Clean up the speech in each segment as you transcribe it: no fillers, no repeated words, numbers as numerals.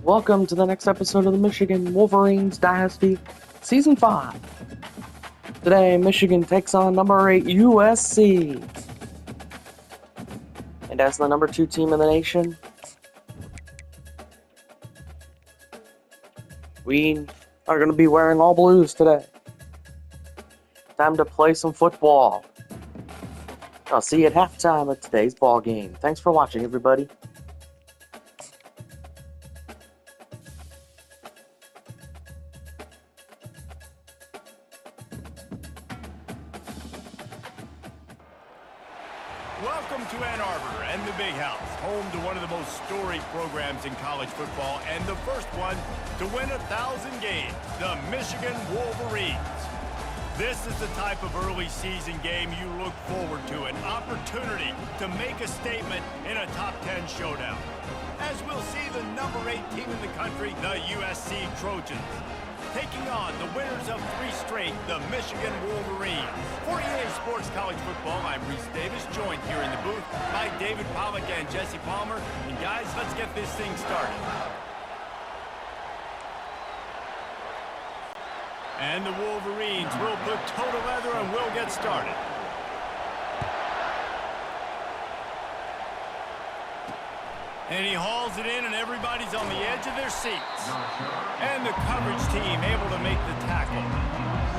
Welcome to the next episode of the Michigan Wolverines Dynasty Season 5. Today, Michigan takes on number 8 USC. And as the number 2 team in the nation, we are going to be wearing all blues today. Time to play some football. I'll see you at halftime of today's ball game. Thanks for watching, everybody. Welcome to Ann Arbor and the Big House, home to one of the most storied programs in college football and the first one to win 1,000 games, the Michigan Wolverines. This is the type of early season game you look forward to, an opportunity to make a statement in a top 10 showdown. As we'll see the number 8 team in the country, the USC Trojans, taking on the winners of 3 straight, the Michigan Wolverines. For EA Sports College Football, I'm Reese Davis, joined here in the booth by David Pollack and Jesse Palmer. And guys, let's get this thing started. And the Wolverines will put toe to leather and we'll get started. And he hauls it in, and everybody's on the edge of their seats. And the coverage team able to make the tackle.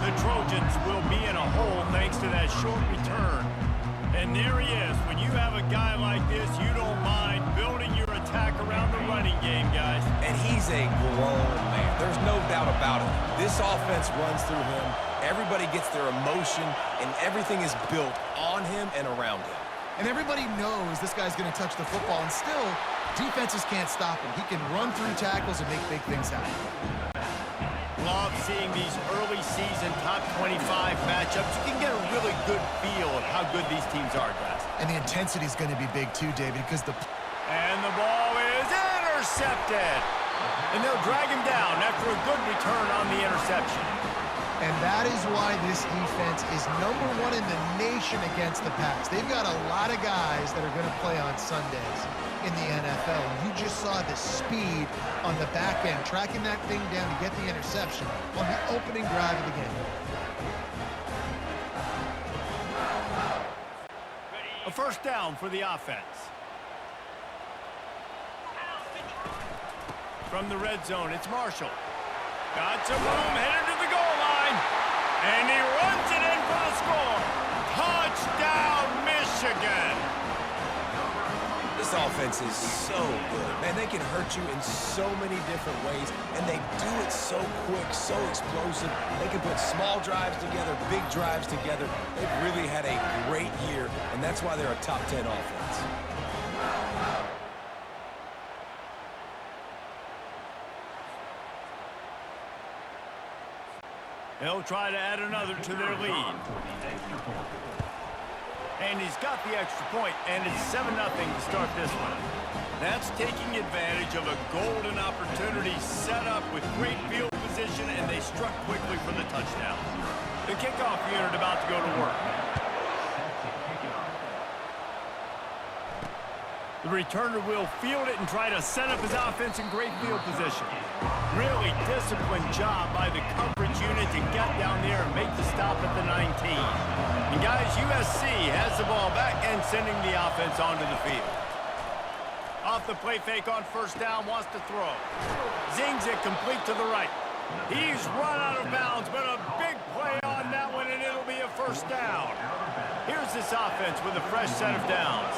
The Trojans will be in a hole thanks to that short return. And there he is. When you have a guy like this, you don't mind building your attack around the running game, guys. And he's a grown man. There's no doubt about it. This offense runs through him. Everybody gets their emotion, and everything is built on him and around him. And everybody knows this guy's going to touch the football, and still, defenses can't stop him. He can run through tackles and make big things happen. Love seeing these early season top 25 matchups. You can get a really good feel of how good these teams are, guys. And the intensity is going to be big too, David, because And the ball is intercepted. And they'll drag him down after a good return on the interception. And that is why this defense is number 1 in the nation against the pass. They've got a lot of guys that are going to play on Sundays in the NFL. You just saw the speed on the back end, tracking that thing down to get the interception on the opening drive of the game. A first down for the offense. From the red zone, it's Marshall. Got some room, headed to the goal line. And he runs it in for the score. Touchdown, Michigan. This offense is so good. Man, they can hurt you in so many different ways, and they do it so quick, so explosive. They can put small drives together, big drives together. They've really had a great year, and that's why they're a top 10 offense. They'll try to add another to their lead. And he's got the extra point, and it's 7-0 to start this one. That's taking advantage of a golden opportunity set up with great field position, and they struck quickly for the touchdown. The kickoff unit about to go to work. The returner will field it and try to set up his offense in great field position. Really disciplined job by the coverage unit to get down there and make the stop at the 19. And guys, USC has the ball back and sending the offense onto the field. Off the play fake on first down, wants to throw. Zings it complete to the right. He's run out of bounds, but a big play on that one, and it'll be a first down. Here's this offense with a fresh set of downs.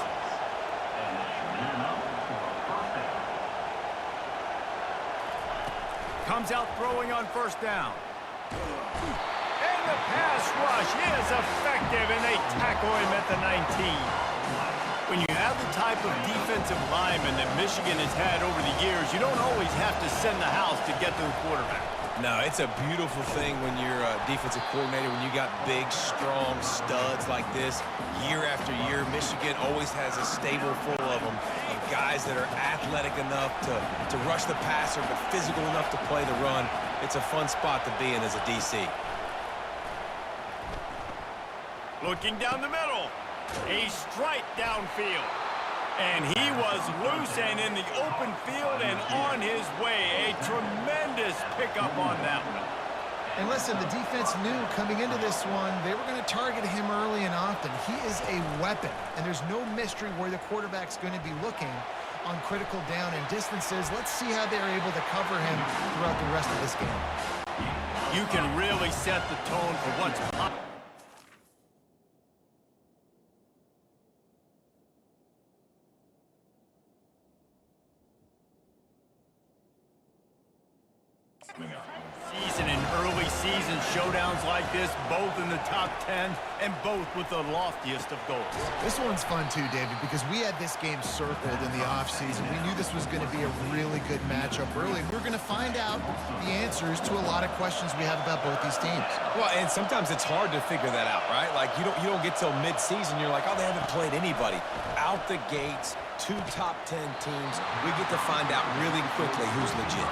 Comes out throwing on first down. And the pass rush is effective, and they tackle him at the 19. When you have the type of defensive lineman that Michigan has had over the years, you don't always have to send the house to get to the quarterback. No, it's a beautiful thing when you're a defensive coordinator, when you got big, strong studs like this. Year after year, Michigan always has a stable full of them, of guys that are athletic enough to rush the passer, but physical enough to play the run. It's a fun spot to be in as a DC. Looking down the middle. A strike downfield. And he was loose and in the open field and on his way. A tremendous pickup on that one. And listen, the defense knew coming into this one, they were going to target him early and often. He is a weapon, and there's no mystery where the quarterback's going to be looking on critical down and distances. Let's see how they're able to cover him throughout the rest of this game. You can really set the tone for what's possible. Season and early season showdowns like this, both in the top 10 and both with the loftiest of goals. This one's fun too, David, because we had this game circled in the offseason. We knew this was going to be a really good matchup early. We're going to find out the answers to a lot of questions we have about both these teams. Well, and sometimes it's hard to figure that out, right? Like, you don't get till mid-season, you're like, oh, they haven't played anybody. Out the gates, 2 top 10 teams, we get to find out really quickly who's legit.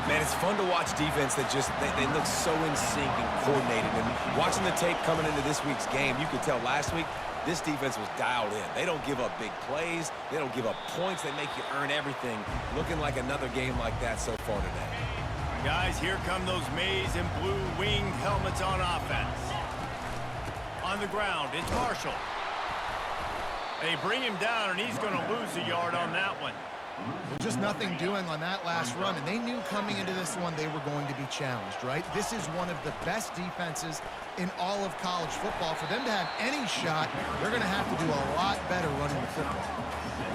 Man, it's fun to watch defense that just, they look so in sync and coordinated. And watching the tape coming into this week's game, you could tell last week, this defense was dialed in. They don't give up big plays. They don't give up points. They make you earn everything. Looking like another game like that so far today. Guys, here come those maize and blue winged helmets on offense. On the ground, it's Marshall. They bring him down, and he's going to lose a yard on that one. Just nothing doing on that last run, and they knew coming into this one they were going to be challenged, right? This is one of the best defenses in all of college football. For them to have any shot, they're going to have to do a lot better running the football.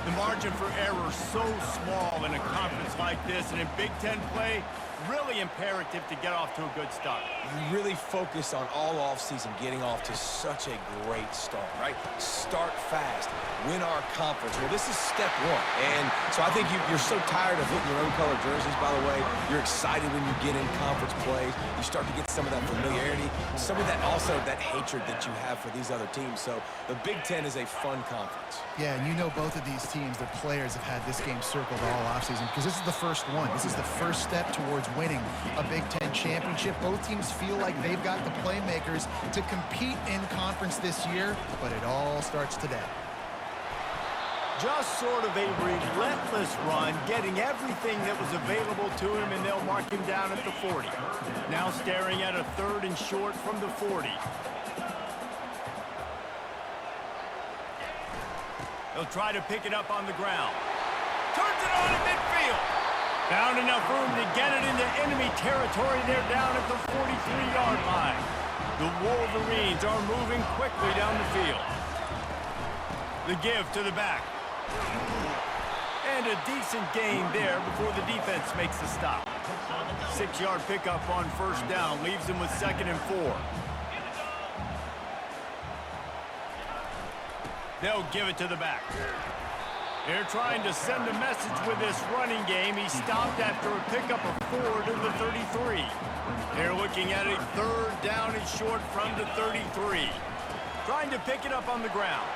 The margin for error so small in a conference like this, and in Big Ten play, really imperative to get off to a good start. You really focus on all offseason getting off to such a great start, right? Start fast, win our conference. Well, this is step one. And so I think you're so tired of hitting your own color jerseys, by the way. You're excited when you get in conference plays. You start to get some of that familiarity, some of that also that hatred that you have for these other teams. So the Big Ten is a fun conference. Yeah, and you know both of these teams, their players have had this game circled all offseason because this is the first one. This is the first step towards winning a Big Ten championship. Both teams feel like they've got the playmakers to compete in conference this year, but it all starts today. Just sort of a relentless run, getting everything that was available to him, and they'll mark him down at the 40. Now staring at a 3rd and short from the 40. They'll try to pick it up on the ground. Turns it on in midfield. Found enough room to get it into enemy territory. They're down at the 43-yard line. The Wolverines are moving quickly down the field. The give to the back. And a decent gain there before the defense makes the stop. 6-yard pickup on 1st down leaves them with 2nd and 4. They'll give it to the back. They're trying to send a message with this running game. He stopped after a pickup of 4 to the 33. They're looking at a 3rd down and short from the 33. Trying to pick it up on the ground.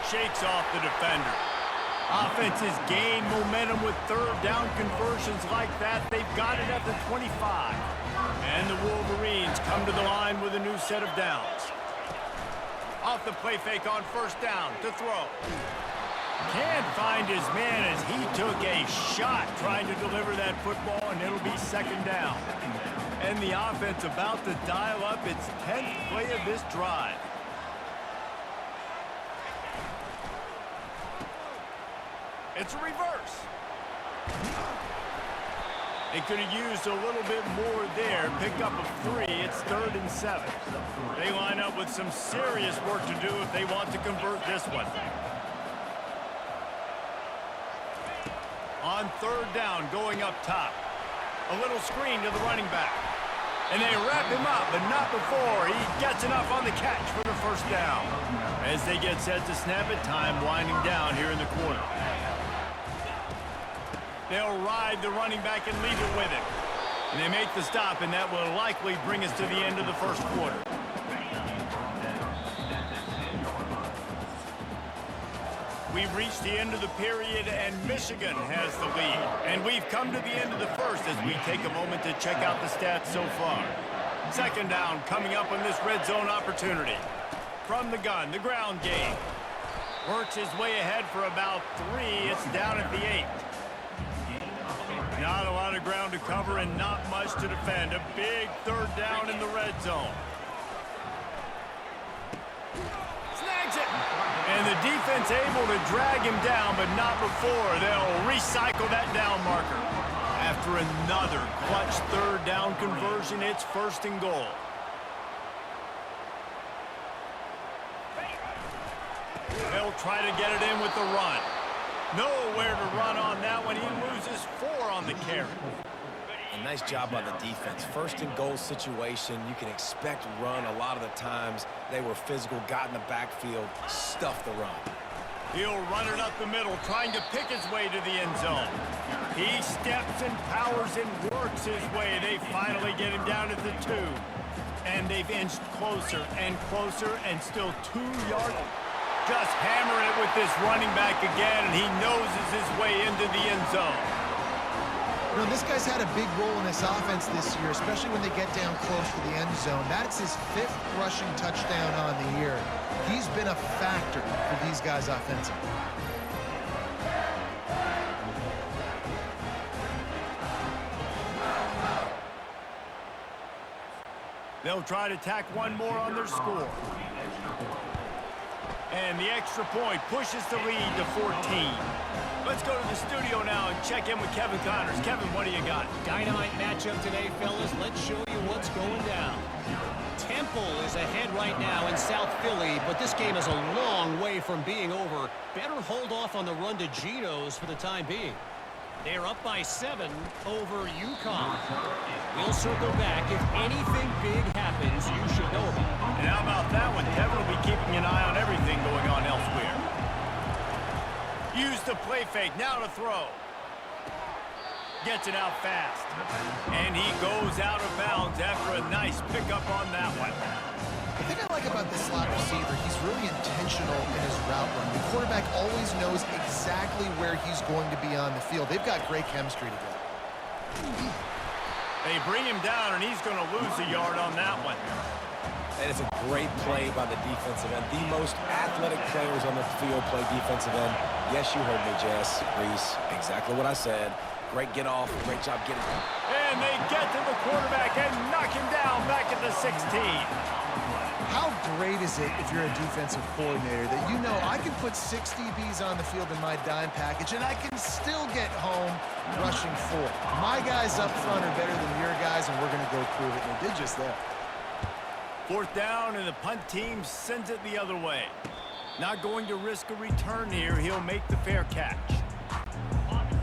Shakes off the defender. Offenses gain momentum with 3rd down conversions like that. They've got it at the 25. And the Wolverines come to the line with a new set of downs. Off the play fake on 1st down to throw. Can't find his man as he took a shot trying to deliver that football, and it'll be 2nd down. And the offense about to dial up its 10th play of this drive. It's a reverse. They could have used a little bit more there. Pick up of 3. It's 3rd and 7. They line up with some serious work to do if they want to convert this one. On 3rd down, going up top. A little screen to the running back. And they wrap him up, but not before he gets enough on the catch for the 1st down. As they get set to snap it, time winding down here in the quarter. They'll ride the running back and leave it with him. And they make the stop, and that will likely bring us to the end of the 1st quarter. We've reached the end of the period, and Michigan has the lead. And we've come to the end of the 1st as we take a moment to check out the stats so far. 2nd down coming up on this red zone opportunity. From the gun, the ground game. Works his way ahead for about 3. It's down at the 8. Not a lot of ground to cover and not much to defend. A big 3rd down in the red zone. Snags it. And the defense able to drag him down, but not before. They'll recycle that down marker. After another clutch 3rd down conversion, it's 1st and goal. They'll try to get it in with the run. Nowhere to run on that one. He loses 4 on the carry. A nice job by the defense. 1st and goal situation. You can expect run a lot of the times. They were physical, got in the backfield, stuffed the run. He'll run it up the middle, trying to pick his way to the end zone. He steps and powers and works his way. They finally get him down at the 2. And they've inched closer and closer, and still 2 yards. Just hammering it with this running back again, and he noses his way into the end zone. You know, this guy's had a big role in this offense this year, especially when they get down close to the end zone. That's his 5th rushing touchdown on the year. He's been a factor for these guys offensively. They'll try to tack one more on their score. And the extra point pushes the lead to 14. Let's go to the studio now and check in with Kevin Connors. Kevin, what do you got? Dynamite matchup today, fellas. Let's show you what's going down. Temple is ahead right now in South Philly, but this game is a long way from being over. Better hold off on the run to Geno's for the time being. They're up by 7 over UConn. We'll circle back. If anything big happens, you should know about it. And how about that one? Kevin will be keeping an eye on everything going on elsewhere. Use the play fake. Now to throw. Gets it out fast. And he goes out of bounds after a nice pickup on that one. The thing I like about this slot receiver, he's really intentional in his route run. The quarterback always knows exactly where he's going to be on the field. They've got great chemistry together. They bring him down, and he's going to lose a yard on that one. And it's a great play by the defensive end. The most athletic players on the field play defensive end. Yes, you heard me, Jess, Reese. Exactly what I said. Great get off. Great job getting him. And they get to the quarterback and knock him down back at the 16. How great is it if you're a defensive coordinator that you know I can put 6 DBs on the field in my dime package and I can still get home rushing 4. My guys up front are better than your guys, and we're going to go prove it, and they did just that. 4th down, and the punt team sends it the other way. Not going to risk a return here. He'll make the fair catch.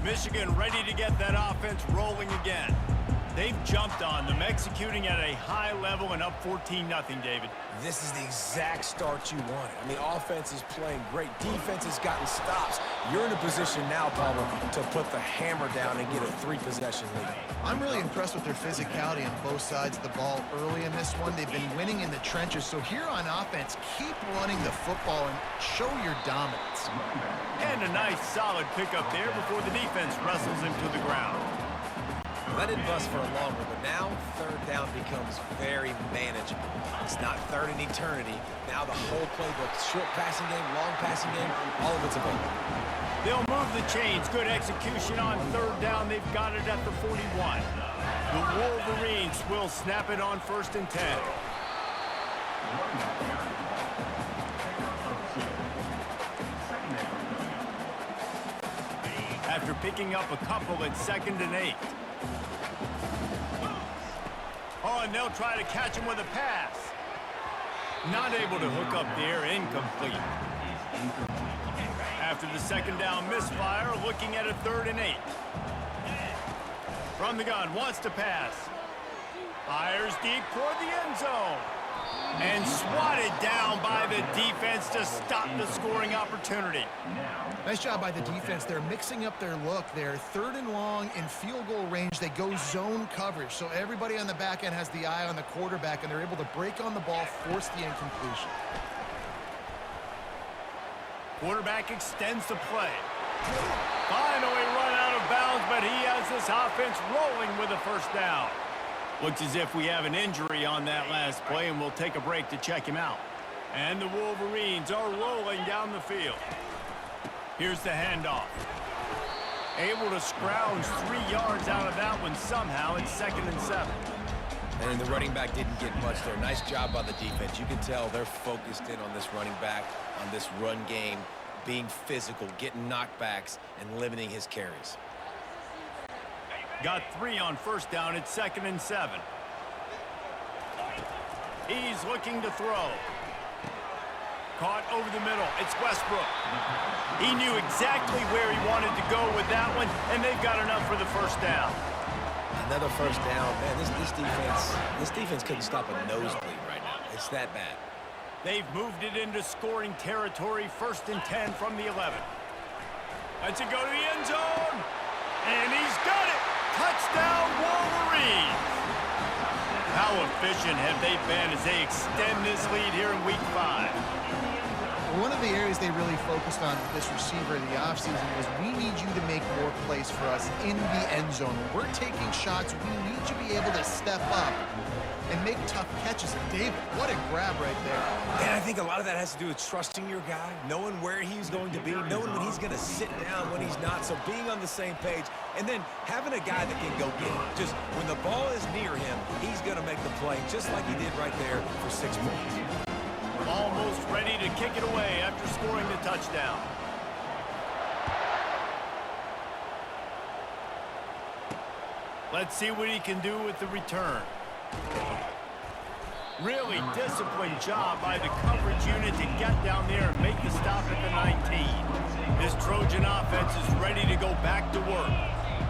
Michigan ready to get that offense rolling again. They've jumped on them, executing at a high level and up 14-0, David. This is the exact start you wanted. I mean, offense is playing great. Defense has gotten stops. You're in a position now, Palmer, to put the hammer down and get a 3-possession lead. I'm really impressed with their physicality on both sides of the ball early in this one. They've been winning in the trenches. So here on offense, keep running the football and show your dominance. And a nice solid pickup there before the defense wrestles him to the ground. Let it bust for longer, but now 3rd down becomes very manageable. It's not 3rd in eternity. Now the whole playbook, short passing game, long passing game, all of it's available. They'll move the chains. Good execution on 3rd down. They've got it at the 41. The Wolverines will snap it on 1st and 10. After picking up a couple at 2nd and 8. Oh, and they'll try to catch him with a pass. Not able to hook up there, incomplete. After the 2nd down misfire, looking at a 3rd and 8. From the gun, wants to pass. Fires deep toward the end zone. And swatted down by the defense to stop the scoring opportunity. Nice job by the defense. They're mixing up their look there. 3rd and long in field goal range. They go zone coverage. So everybody on the back end has the eye on the quarterback, and they're able to break on the ball, force the incompletion. Quarterback extends the play. Finally run out of bounds, but he has this offense rolling with a 1st down. Looks as if we have an injury on that last play, and we'll take a break to check him out. And the Wolverines are rolling down the field. Here's the handoff. Able to scrounge 3 yards out of that one somehow. It's 2nd and 7. And the running back didn't get much there. Nice job by the defense. You can tell they're focused in on this running back, on this run game, being physical, getting knockbacks, and limiting his carries. Got 3 on 1st down. It's 2nd and 7. He's looking to throw. Caught over the middle. It's Westbrook. He knew exactly where he wanted to go with that one, and they've got enough for the 1st down. Another 1st down. Man, this defense couldn't stop a nosebleed right now. It's that bad. They've moved it into scoring territory. 1st and 10 from the 11. Let's it go to the end zone. And he's got it. Touchdown, Wolverines. How efficient have they been as they extend this lead here in Week 5? One of the areas they really focused on with this receiver in the offseason was we need you to make more plays for us in the end zone. When we're taking shots, we need you to be able to step up and make tough catches. And David, what a grab right there. And I think a lot of that has to do with trusting your guy, knowing where he's going to be, knowing when he's going to sit down, when he's not. So being on the same page, and then having a guy that can go get it. Just when the ball is near him, he's going to make the play, just like he did right there for 6 points. Almost ready to kick it away after scoring the touchdown. Let's see what he can do with the return. Really disciplined job by the coverage unit to get down there and make the stop at the 19. This Trojan offense is ready to go back to work.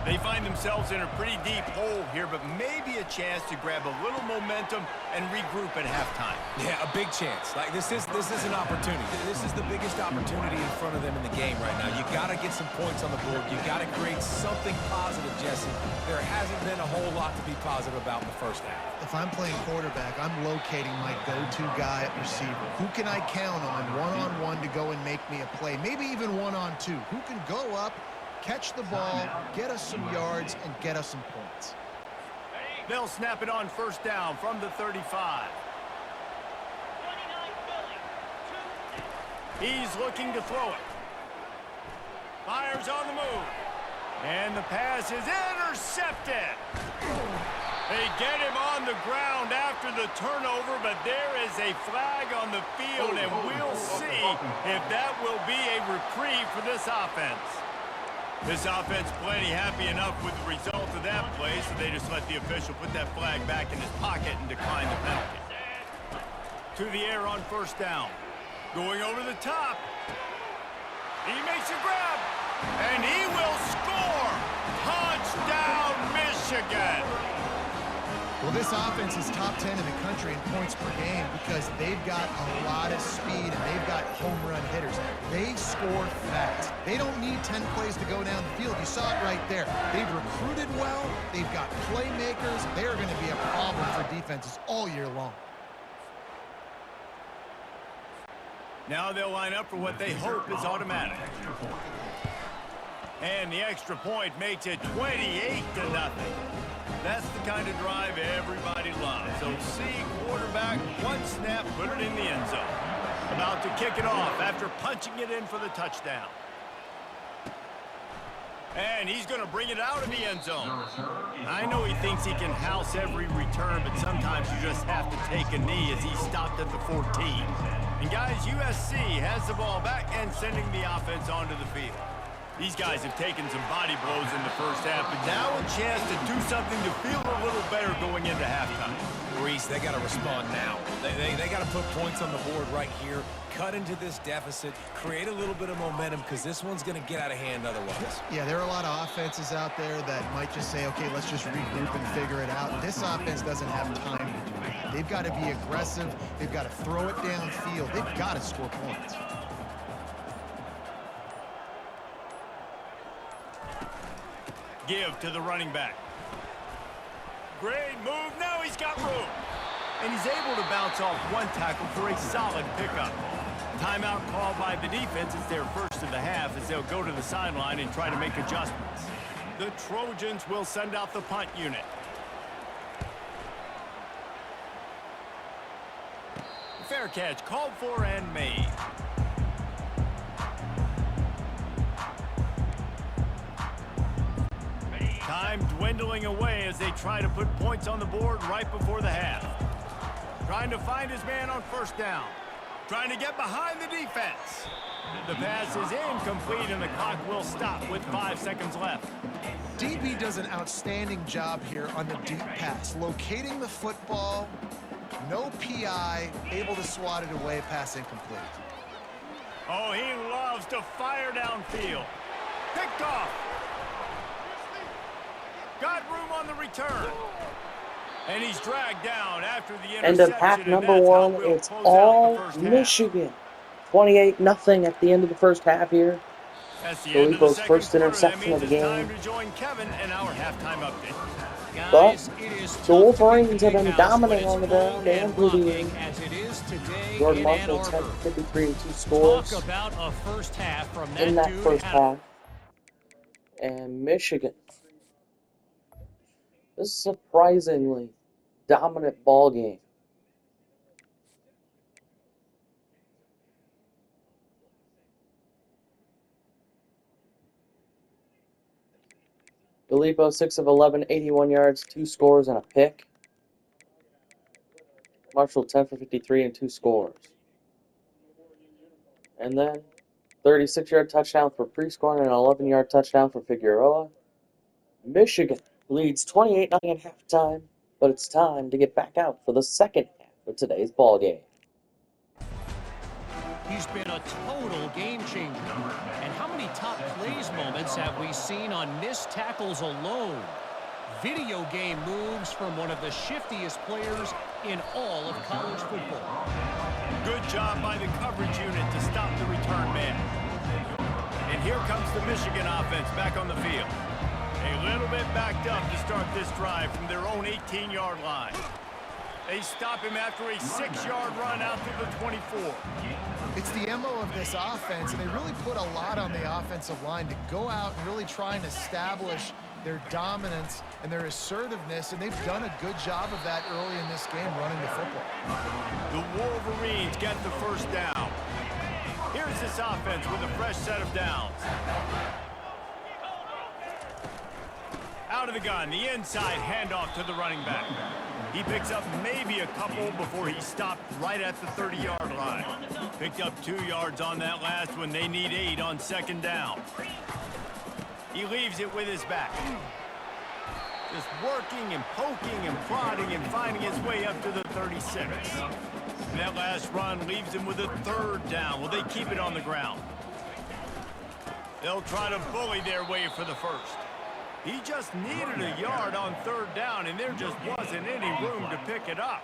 They find themselves in a pretty deep hole here, but maybe a chance to grab a little momentum and regroup at halftime. Yeah, a big chance. Like this is an opportunity. This is the biggest opportunity in front of them in the game right now. You got to get some points on the board. You got to create something positive, Jesse. There hasn't been a whole lot to be positive about in the 1st half. If I'm playing quarterback, I'm locating my go-to guy at receiver. Who can I count on one-on-one to go and make me a play? Maybe even one-on-two. Who can go up, catch the ball, get us some yards, and get us some points. They'll snap it on 1st down from the 35. He's looking to throw it. Fires on the move. And the pass is intercepted. They get him on the ground after the turnover, but there is a flag on the field, and we'll see if that will be a reprieve for this offense. This offense plenty happy enough with the result of that play, so they just let the official put that flag back in his pocket and decline the penalty. To the air on 1st down. Going over the top. He makes a grab, and he will score. Touchdown, Michigan. Well, this offense is top 10 in the country in points per game because they've got a lot of speed and they've got home run hitters. They score fast. They don't need 10 plays to go down the field. You saw it right there. They've recruited well. They've got playmakers. They are going to be a problem for defenses all year long. Now they'll line up for what they hope is automatic. And the extra point makes it 28-0. That's the kind of drive everybody loves. So see quarterback, one snap, put it in the end zone. About to kick it off after punching it in for the touchdown. And he's going to bring it out of the end zone. I know he thinks he can house every return, but sometimes you just have to take a knee as he stopped at the 14. And guys, USC has the ball back and sending the offense onto the field. These guys have taken some body blows in the 1st half, but now a chance to do something to feel a little better going into halftime. Reese, they got to respond now. They got to put points on the board right here, cut into this deficit, create a little bit of momentum because this one's going to get out of hand otherwise. Yeah, there are a lot of offenses out there that might just say, okay, let's just regroup and figure it out. This offense doesn't have time to do that. They've got to be aggressive. They've got to throw it downfield. They've got to score points. Give to the running back. Great move. Now he's got room. And he's able to bounce off one tackle for a solid pickup. Timeout called by the defense. It's their first of the half as they'll go to the sideline and try to make adjustments. The Trojans will send out the punt unit. Fair Fair catch, called for and made. Time dwindling away as they try to put points on the board right before the half. Trying to find his man on first down. Trying to get behind the defense. The pass is incomplete and the clock will stop with 5 seconds left. DB does an outstanding job here on the deep pass. Locating the football, no PI, able to swat it away, pass incomplete. Oh, he loves to fire downfield. Picked off. Got room on the return. And he's dragged down after the interception. End of half number one. It's all Michigan. 28-0 at the end of the first half here. Filippo's first interception of the game. Time to join Kevin and our halftime update. But the Wolverines have been dominant on the ground and through Jordan Marshall 10 for 53 and 2 scores in that first half. And Michigan, this is a surprisingly dominant ball game. Filippo, 6 of 11, 81 yards, 2 scores, and a pick. Marshall, 10 for 53 and 2 scores. And then, 36-yard touchdown for Prescorn and an 11-yard touchdown for Figueroa. Michigan leads 28-0 at halftime, but it's time to get back out for the second half of today's ball game. He's been a total game changer. And how many top plays moments have we seen on missed tackles alone? Video game moves from one of the shiftiest players in all of college football. Good job by the coverage unit to stop the return man. And here comes the Michigan offense back on the field. A little bit backed up to start this drive from their own 18-yard line. They stop him after a 6-yard run out to the 24. It's the MO of this offense, and they really put a lot on the offensive line to go out and really try and establish their dominance and their assertiveness, and they've done a good job of that early in this game running the football. The Wolverines get the first down. Here's this offense with a fresh set of downs. Out of the gun, the inside handoff to the running back. He picks up maybe a couple before he stopped right at the 30-yard line. Picked up 2 yards on that last one. They need 8 on second down. He leaves it with his back. Just working and poking and prodding and finding his way up to the 36. And that last run leaves him with a 3rd down. Will they keep it on the ground? They'll try to bully their way for the first. He just needed a yard on 3rd down, and there just wasn't any room to pick it up.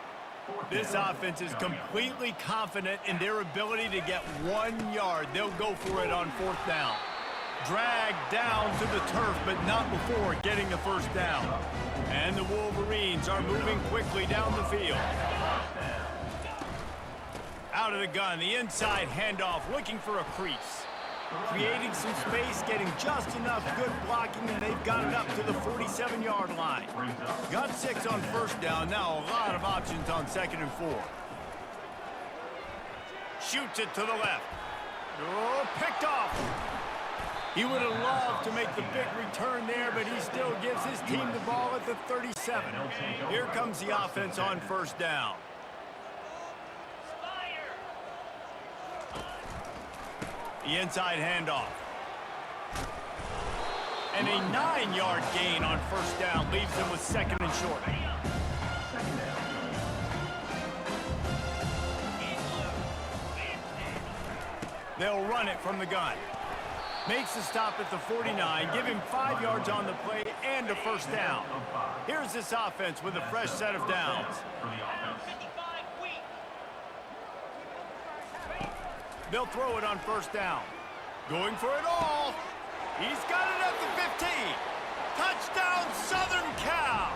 This offense is completely confident in their ability to get 1 yard. They'll go for it on 4th down. Dragged down to the turf, but not before getting the first down. And the Wolverines are moving quickly down the field. Out of the gun, the inside handoff, looking for a crease. Creating some space, getting just enough good blocking, and they've got it up to the 47-yard line. Got 6 on 1st down, now a lot of options on 2nd and 4. Shoots it to the left. Oh, picked off. He would have loved to make the big return there, but he still gives his team the ball at the 37. Here comes the offense on 1st down. The inside handoff. And a 9-yard gain on 1st down leaves them with 2nd and short. They'll run it from the gun. Makes the stop at the 49, give him 5 yards on the play and a 1st down. Here's this offense with a fresh set of downs. They'll throw it on 1st down. Going for it all. He's got it at the 15. Touchdown, Southern Cal.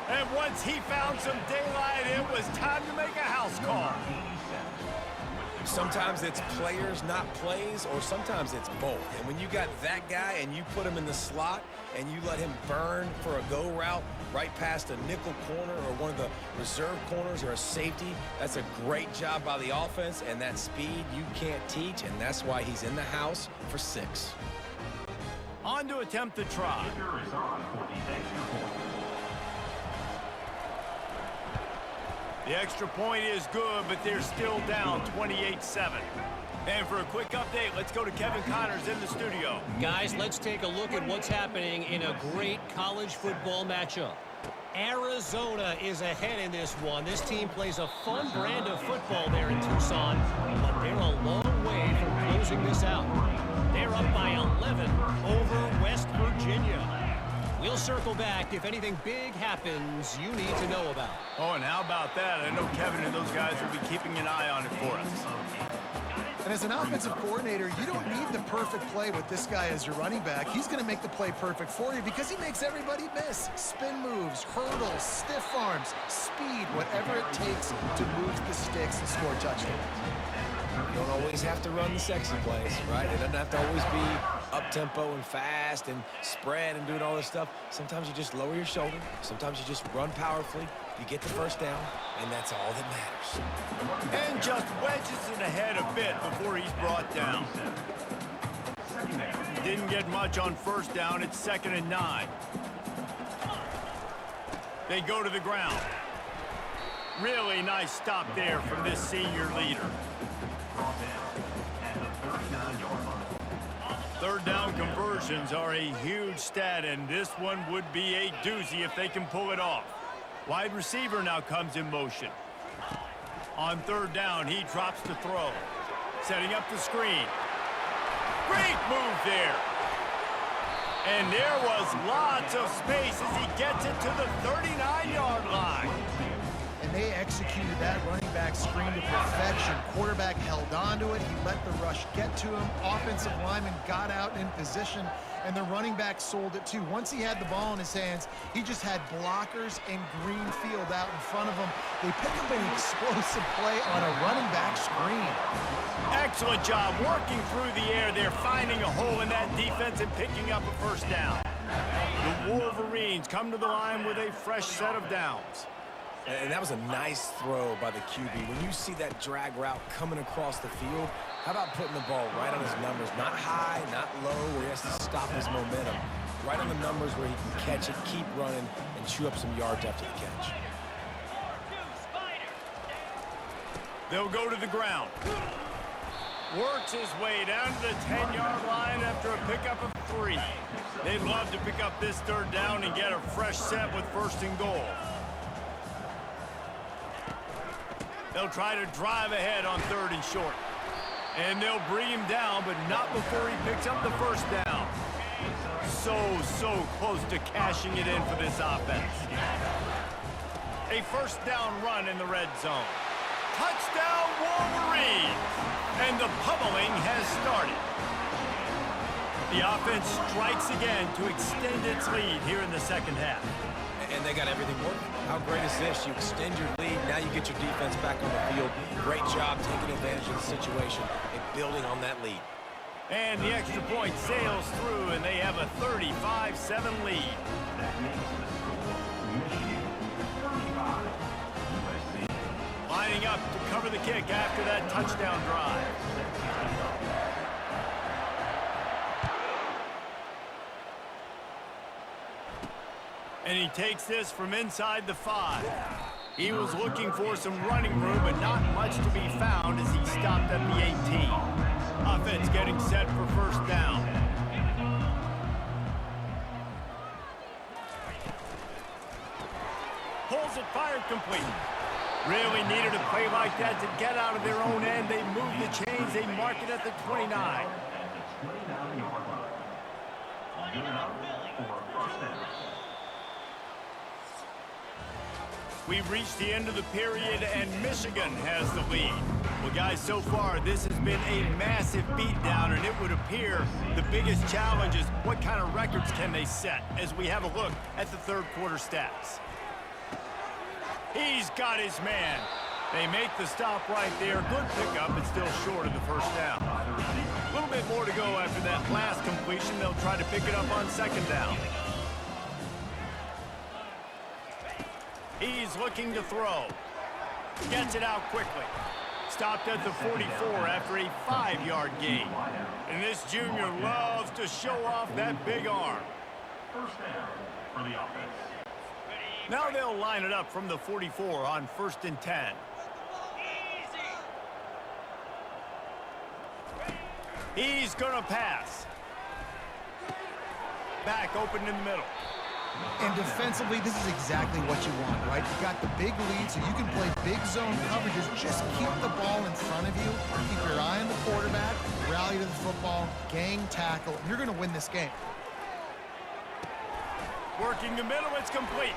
And once he found some daylight, it was time to make a house call. Sometimes it's players, not plays, or sometimes it's both. And when you got that guy and you put him in the slot and you let him burn for a go route right past a nickel corner or one of the reserve corners or a safety, that's a great job by the offense, and that speed you can't teach, and that's why he's in the house for 6. On to attempt the try. The extra point is good, but they're still down 28-7. And for a quick update, let's go to Kevin Connors in the studio. Guys, let's take a look at what's happening in a great college football matchup. Arizona is ahead in this one. This team plays a fun brand of football there in Tucson, but they're a long way from closing this out. They're up by 11 over West Virginia. We'll circle back if anything big happens you need to know about. Oh, and how about that? I know Kevin and those guys will be keeping an eye on it for us. And as an offensive coordinator, you don't need the perfect play with this guy as your running back. He's going to make the play perfect for you because he makes everybody miss. Spin moves, hurdles, stiff arms, speed, whatever it takes to move the sticks and score touchdowns. You don't always have to run the sexy plays, right? It doesn't have to always be up-tempo and fast and spread and doing all this stuff. Sometimes you just lower your shoulder. Sometimes you just run powerfully. You get the first down, and that's all that matters. And just wedges it ahead a bit before he's brought down. Didn't get much on first down. It's 2nd and 9. They go to the ground. Really nice stop there from this senior leader. Third down conversions are a huge stat, and this one would be a doozy if they can pull it off. Wide receiver now comes in motion. On third down, he drops the throw. Setting up the screen. Great move there. And there was lots of space as he gets it to the 39-yard line. And they executed that running back screen to perfection. Quarterback held on to it. He let the rush get to him. Offensive lineman got out in position, and the running back sold it too. Once he had the ball in his hands, he just had blockers and green field out in front of him. They pick up an explosive play on a running back screen. Excellent job working through the air there, finding a hole in that defense and picking up a first down. The Wolverines come to the line with a fresh set of downs. And that was a nice throw by the QB. When you see that drag route coming across the field, how about putting the ball right on his numbers? Not high, not low, where he has to stop his momentum. Right on the numbers where he can catch it, keep running, and chew up some yards after the catch. They'll go to the ground. Works his way down to the 10-yard line after a pickup of 3. They'd love to pick up this third down and get a fresh set with 1st and goal. They'll try to drive ahead on 3rd and short. And they'll bring him down, but not before he picks up the first down. So close to cashing it in for this offense. A first down run in the red zone. Touchdown Wolverines! And the pummeling has started. The offense strikes again to extend its lead here in the 2nd half. And they got everything working. How great is this? You extend your lead, now you get your defense back on the field. Great job taking advantage of the situation and building on that lead. And the extra point sails through, and they have a 35-7 lead. Lining up to cover the kick after that touchdown drive. And he takes this from inside the 5. He was looking for some running room, but not much to be found as he stopped at the 18. Offense getting set for first down. Pulls it, fired complete. Really needed a play like that to get out of their own end. They move the chains. They mark it at the 29. We've reached the end of the period, and Michigan has the lead. Well, guys, so far, this has been a massive beatdown, and it would appear the biggest challenge is what kind of records can they set as we have a look at the third quarter stats. He's got his man. They make the stop right there. Good pickup, but still short of the first down. A little bit more to go after that last completion. They'll try to pick it up on second down. He's looking to throw. Gets it out quickly. Stopped at the 44 after a 5-yard gain. And this junior loves to show off that big arm. First down for the offense. Now they'll line it up from the 44 on 1st and 10. He's going to pass. Back open in the middle. And defensively, this is exactly what you want, right? You got the big lead, so you can play big zone coverages. Just keep the ball in front of you. Keep your eye on the quarterback. Rally to the football. Gang tackle. And you're going to win this game. Working the middle, it's complete.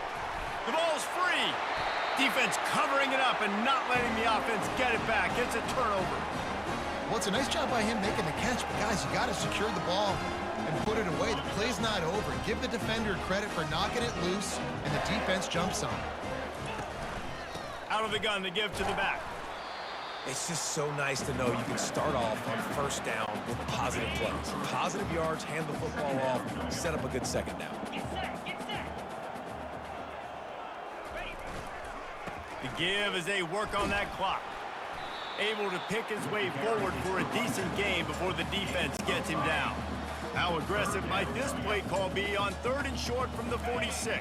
The ball's free. Defense covering it up and not letting the offense get it back. It's a turnover. Well, it's a nice job by him making the catch, but guys, you got to secure the ball and put it away. The play's not over. Give the defender credit for knocking it loose, and the defense jumps on. Out of the gun to give to the back. It's just so nice to know you can start off on first down with positive plays. Positive yards, hand the football off, set up a good second down. The give as they work on that clock. Able to pick his way forward for a decent gain before the defense gets him down. How aggressive might this play call be on 3rd and short from the 46?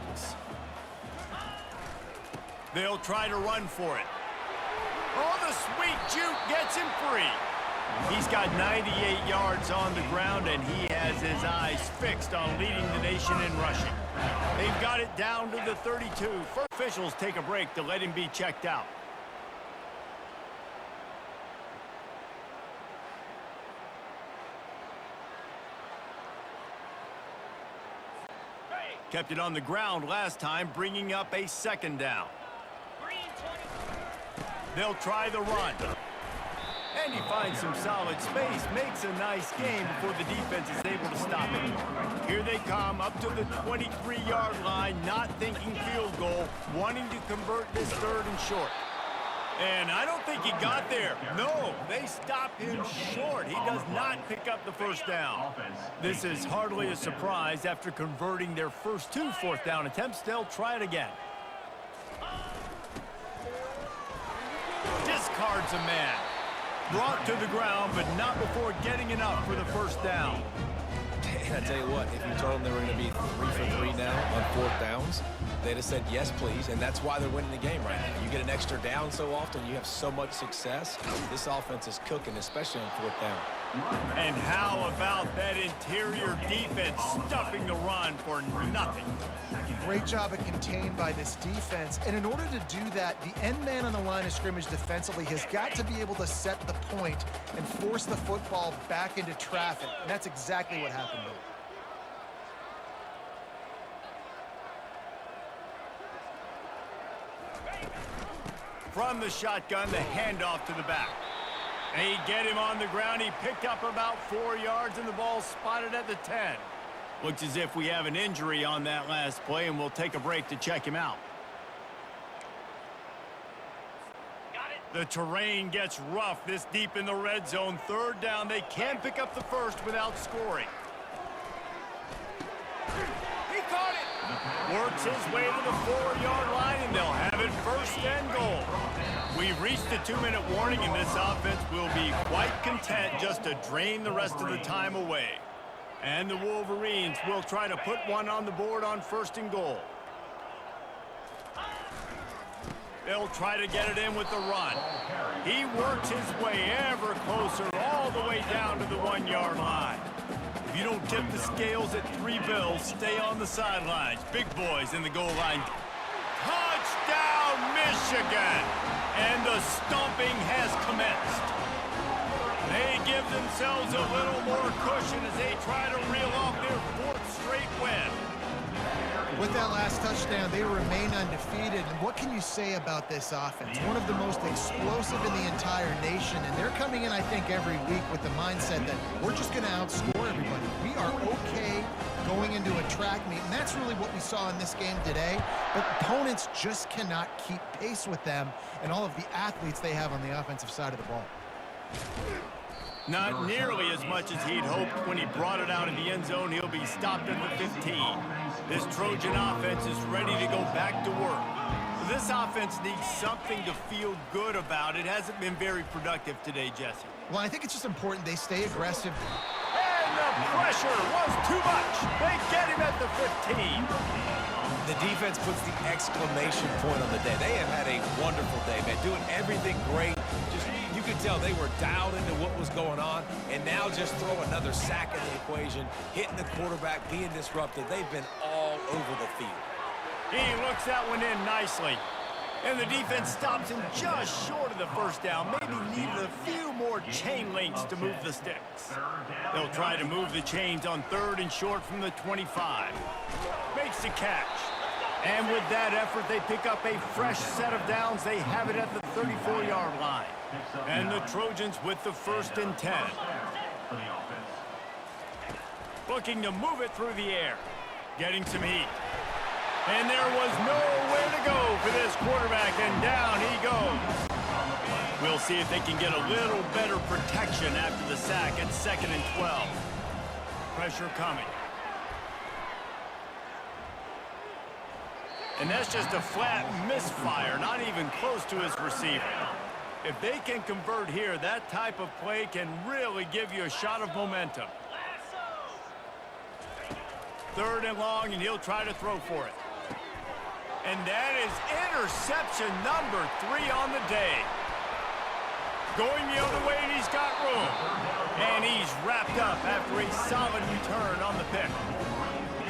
They'll try to run for it. Oh, the sweet juke gets him free. He's got 98 yards on the ground, and he has his eyes fixed on leading the nation in rushing. They've got it down to the 32. First officials take a break to let him be checked out. Kept it on the ground last time, bringing up a second down. They'll try the run. And he finds some solid space, makes a nice game before the defense is able to stop it. Here they come up to the 23-yard line, not thinking field goal, wanting to convert this 3rd and short. And I don't think he got there. No, they stop him short. He does not pick up the first down. This is hardly a surprise. After converting their first 2 4th down attempts, they'll try it again. Discards a man. Brought to the ground, but not before getting enough for the first down. And I tell you what, if you told them they were going to be 3 for 3 now on 4th downs, they'd have said yes, please, and that's why they're winning the game right now. You get an extra down so often, you have so much success. This offense is cooking, especially on 4th down. And how about that interior defense stuffing the run for nothing? Great job of contained by this defense. And in order to do that, the end man on the line of scrimmage defensively has got to be able to set the point and force the football back into traffic. And that's exactly what happened there. From the shotgun, the handoff to the back. They get him on the ground. He picked up about 4 yards, and the ball spotted at the 10. Looks as if we have an injury on that last play, and we'll take a break to check him out. The terrain gets rough this deep in the red zone. 3rd down. They can pick up the first without scoring. He caught it. Works his way to the 4-yard line, and they'll have it 1st and goal. We've reached a 2-minute warning, and this offense will be quite content just to drain the rest of the time away. And the Wolverines will try to put one on the board on 1st and goal. They'll try to get it in with the run. He works his way ever closer all the way down to the 1-yard line. If you don't tip the scales at 3 bills, stay on the sidelines. Big boys in the goal line. Touchdown, Michigan! And the stomping has commenced. They give themselves a little more cushion as they try to reel off their 4th straight win. With that last touchdown, they remain undefeated. And what can you say about this offense? One of the most explosive in the entire nation. And they're coming in, I think, every week with the mindset that we're just going to outscore everybody. We are okay going into a track meet. And that's really what we saw in this game today. But opponents just cannot keep pace with them and all of the athletes they have on the offensive side of the ball. Not nearly as much as he'd hoped when he brought it out in the end zone. He'll be stopped at the 15. This Trojan offense is ready to go back to work. This offense needs something to feel good about. It hasn't been very productive today, Jesse. Well, I think it's just important they stay aggressive. And the pressure was too much. They get him at the 15. The defense puts the exclamation point on the day. They have had a wonderful day, man. Doing everything great. Just, you could tell they were dialed into what was going on. And now just throw another sack in the equation, hitting the quarterback, being disruptive. They've been all over the field. He looks that one in nicely. And the defense stops him just short of the first down. Maybe needed a few more chain links to move the sticks. They'll try to move the chains on 3rd and short from the 25. Makes the catch. And with that effort, they pick up a fresh set of downs. They have it at the 34-yard line. And the Trojans with the 1st and 10. Looking to move it through the air. Getting some heat. And there was nowhere to go for this quarterback, and down he goes. We'll see if they can get a little better protection after the sack at 2nd and 12. Pressure coming. And that's just a flat misfire, not even close to his receiver. If they can convert here, that type of play can really give you a shot of momentum. 3rd and long, and he'll try to throw for it. And that is interception number 3 on the day. Going the other way, and he's got room. And he's wrapped up after a solid return on the pick.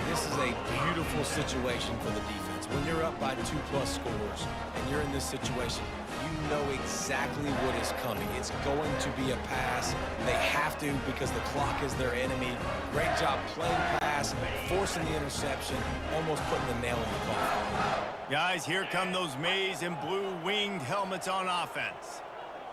This is a beautiful situation for the defense. When you're up by 2+ scores and you're in this situation, you know exactly what is coming. It's going to be a pass. They have to because the clock is their enemy. Great job playing pass, forcing the interception, almost putting the nail in the coffin. Guys, here come those maize and blue winged helmets on offense.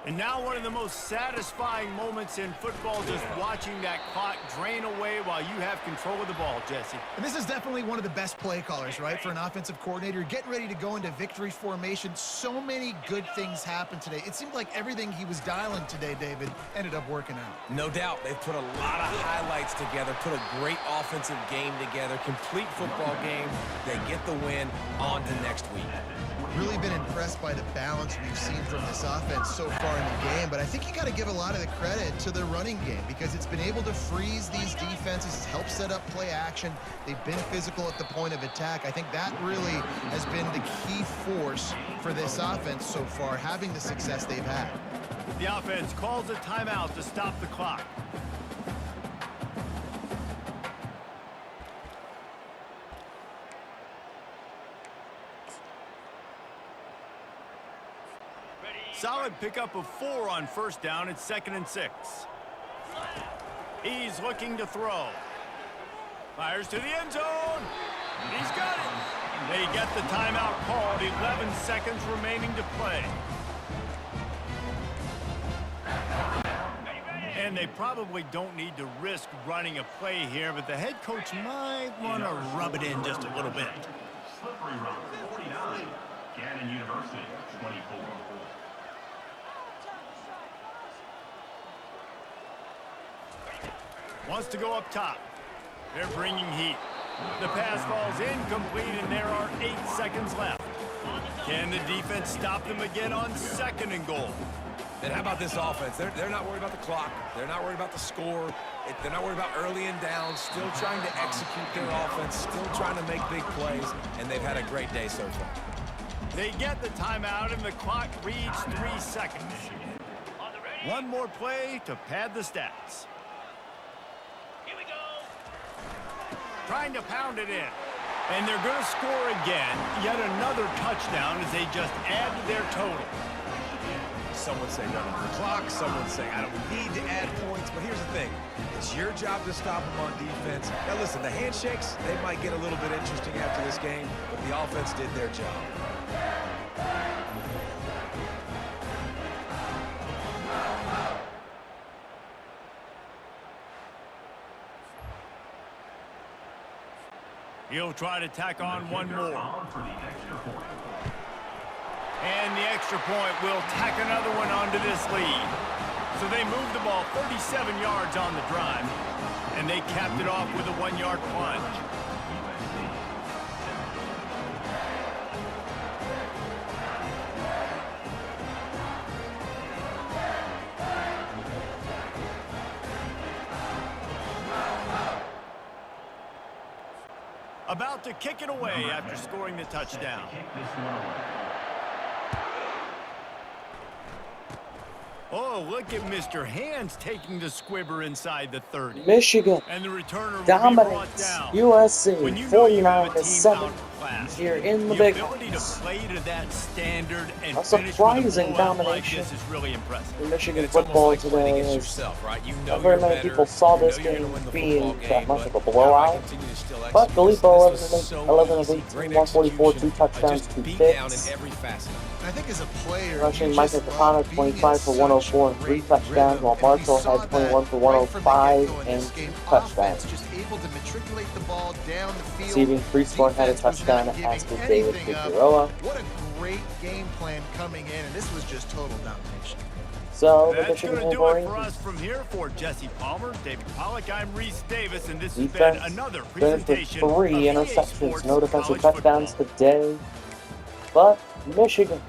And now one of the most satisfying moments in football, just watching that clock drain away while you have control of the ball, Jesse. And this is definitely one of the best play callers, right, for an offensive coordinator. Getting ready to go into victory formation. So many good things happened today. It seemed like everything he was dialing today, David, ended up working out. No doubt. They've put a lot of highlights together, put a great offensive game together, complete football game. They get the win. On to next week. Really been impressed by the balance we've seen from this offense so far in the game, but I think you got to give a lot of the credit to the running game because it's been able to freeze these defenses, help set up play action. They've been physical at the point of attack. I think that really has been the key force for this offense so far, having the success they've had. The offense calls a timeout to stop the clock. Solid pickup of 4 on 1st down. It's 2nd and 6. He's looking to throw. Fires to the end zone. He's got it. They get the timeout called. 11 seconds remaining to play. And they probably don't need to risk running a play here, but the head coach might want to rub it in just a little bit. Slippery route 49. Gannon University 24. Wants to go up top. They're bringing heat. The pass falls incomplete, and there are 8 seconds left. Can the defense stop them again on 2nd and goal? And how about this offense? They're not worried about the clock. They're not worried about the score. They're not worried about early and down. Still trying to execute their offense. Still trying to make big plays. And they've had a great day so far. They get the timeout, and the clock reads 3 seconds. One more play to pad the stats. Trying to pound it in. And they're going to score again. Yet another touchdown as they just add to their total. Some would say run the clock. Some would say I don't need to add points. But here's the thing. It's your job to stop them on defense. Now listen, the handshakes, they might get a little bit interesting after this game, but the offense did their job. He'll try to tack on one more. For the extra point. And the extra point will tack another one onto this lead. So they moved the ball 37 yards on the drive, and they capped it off with a 1-yard plunge. About to kick it away after scoring the touchdown. Oh, look at Mr. Hands taking the squibber inside the 30. Michigan And the returner will be dominates brought down. USC When you know you have a team 49-7 outclassed, here in the the Big ability to House. play to that standard and A finish surprising with a blowout like domination this is really impressive. in Michigan It's almost football like playing today. against Is yourself, right? You know not very you're many better. people saw You know this you're gonna game win the being football that game, much but of a how do I blowout. continue to still But execute? Filippo, This was so 11 of easy. 18, Great 144, 2 execution. touchdowns, Just 2 beat down in picks. every facet. I think as a player, Rushing you Micah just Capano, love being in 25 for such 104 and 3 great touchdowns, rhythm, while and we Marshall saw had that 21 for right from the 105 get-go in and this game. 2 Offense touchdowns. just able to matriculate the ball down the field. Receiving 3 score and had a Defense was touchdown, not as giving did David anything up. Figueroa. What a great game plan coming in, and this was just total domination. So the That's Michigan going to do it for Wolverines us from here. For Jesse Palmer, David Pollack, I'm Reese Davis, and this has been defense another finished with presentation 3 of EA interceptions, Sports no defensive College touchdowns Football. today. But Michigan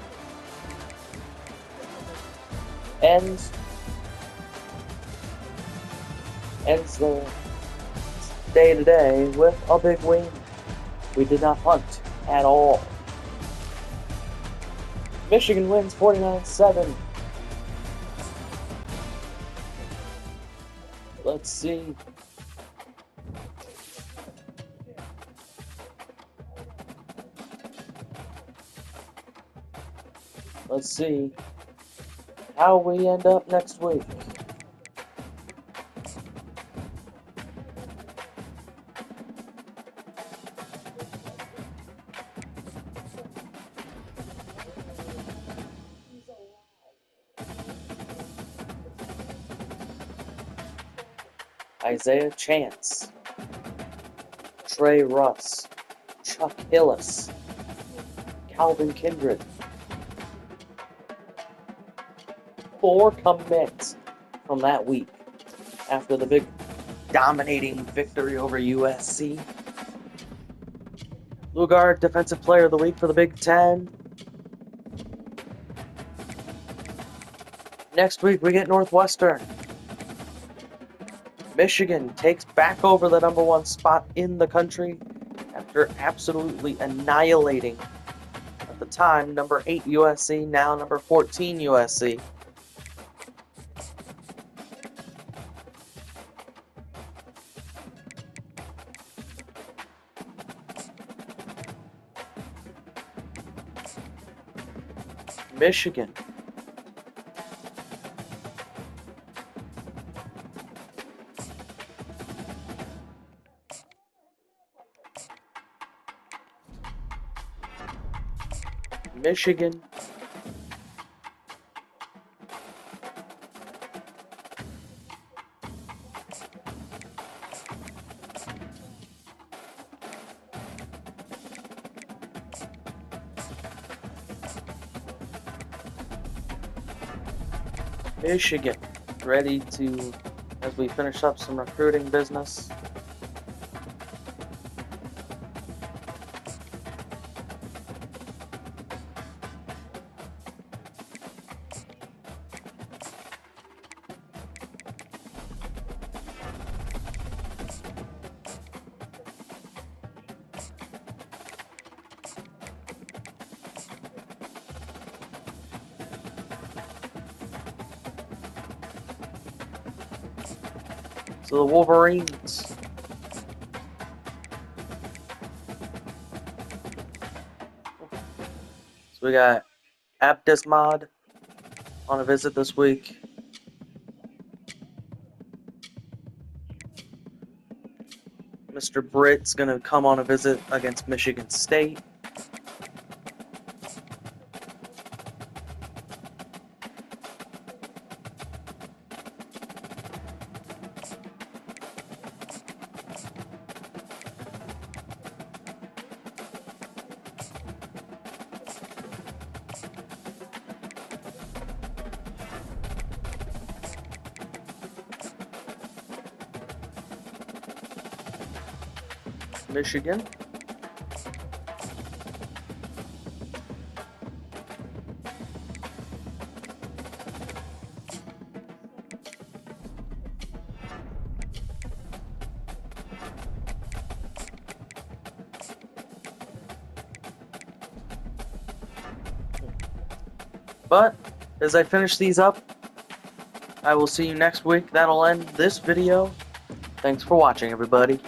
ends the day today with a big win. We did not punt at all. Michigan wins 49-7. Let's see. Let's see how we end up next week. Isaiah Chance, Trey Russ, Chuck Hillis, Calvin Kindred. 4 commits from that week after the big dominating victory over USC. Lugard, Defensive Player of the Week for the Big Ten. Next week we get Northwestern. Michigan takes back over the #1 spot in the country after absolutely annihilating, at the time, number 8 USC, now number 14 USC. Michigan Michigan Michigan ready to, as we finish up some recruiting business. So the Wolverines so we got Abdismod, on a visit this week. Mr. Britt's going to come on a visit against Michigan State. Michigan. But as I finish these up, I will see you next week. That'll end this video. Thanks for watching, everybody.